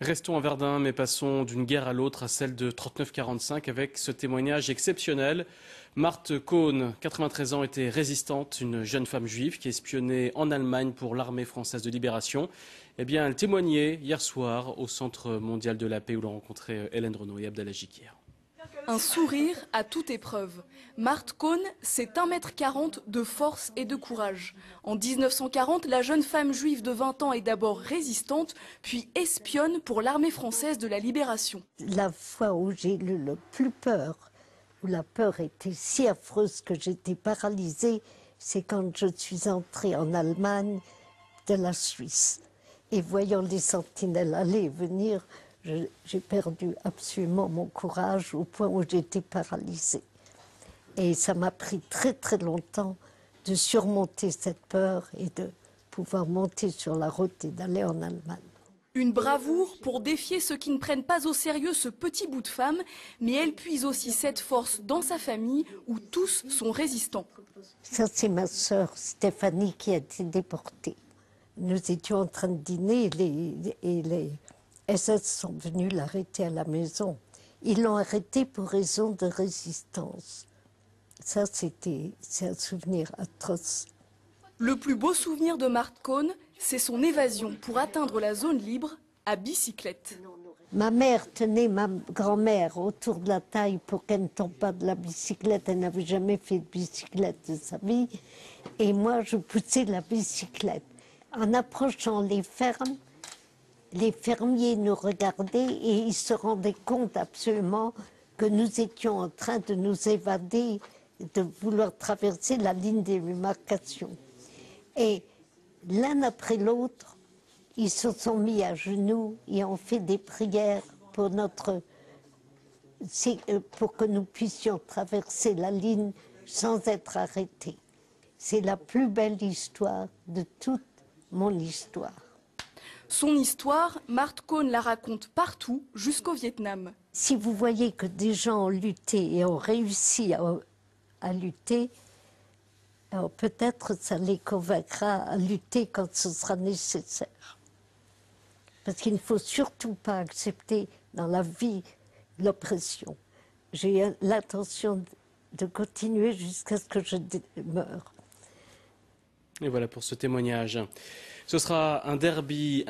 Restons à Verdun, mais passons d'une guerre à l'autre, à celle de 39-45, avec ce témoignage exceptionnel. Marthe Kohn, 93 ans, était résistante, une jeune femme juive qui espionnait en Allemagne pour l'armée française de libération. Eh bien, elle témoignait hier soir au Centre mondial de la paix où l'on rencontrait Hélène Renaud et Abdallah Jikir. Un sourire à toute épreuve. Marthe Kohn, c'est 1,40 m de force et de courage. En 1940, la jeune femme juive de 20 ans est d'abord résistante, puis espionne pour l'armée française de la libération. La fois où j'ai eu le plus peur, où la peur était si affreuse que j'étais paralysée, c'est quand je suis entrée en Allemagne de la Suisse. Et voyant les sentinelles aller et venir, j'ai perdu absolument mon courage au point où j'étais paralysée. Et ça m'a pris très très longtemps de surmonter cette peur et de pouvoir monter sur la route et d'aller en Allemagne. Une bravoure pour défier ceux qui ne prennent pas au sérieux ce petit bout de femme, mais elle puise aussi cette force dans sa famille où tous sont résistants. Ça, c'est ma sœur Stéphanie qui a été déportée. Nous étions en train de dîner et les SS sont venus l'arrêter à la maison. Ils l'ont arrêté pour raison de résistance. Ça, c'est un souvenir atroce. Le plus beau souvenir de Marthe Kohn, c'est son évasion pour atteindre la zone libre à bicyclette. Ma mère tenait ma grand-mère autour de la taille pour qu'elle ne tombe pas de la bicyclette. Elle n'avait jamais fait de bicyclette de sa vie. Et moi, je poussais la bicyclette. En approchant les fermes, les fermiers nous regardaient et ils se rendaient compte absolument que nous étions en train de nous évader, de vouloir traverser la ligne de démarcation. Et l'un après l'autre, ils se sont mis à genoux et ont fait des prières pour que nous puissions traverser la ligne sans être arrêtés. C'est la plus belle histoire de toute mon histoire. Son histoire, Marthe Kohn la raconte partout, jusqu'au Vietnam. Si vous voyez que des gens ont lutté et ont réussi à lutter, alors peut-être ça les convaincra à lutter quand ce sera nécessaire. Parce qu'il ne faut surtout pas accepter dans la vie l'oppression. J'ai l'intention de continuer jusqu'à ce que je meure. Et voilà pour ce témoignage. Ce sera un derby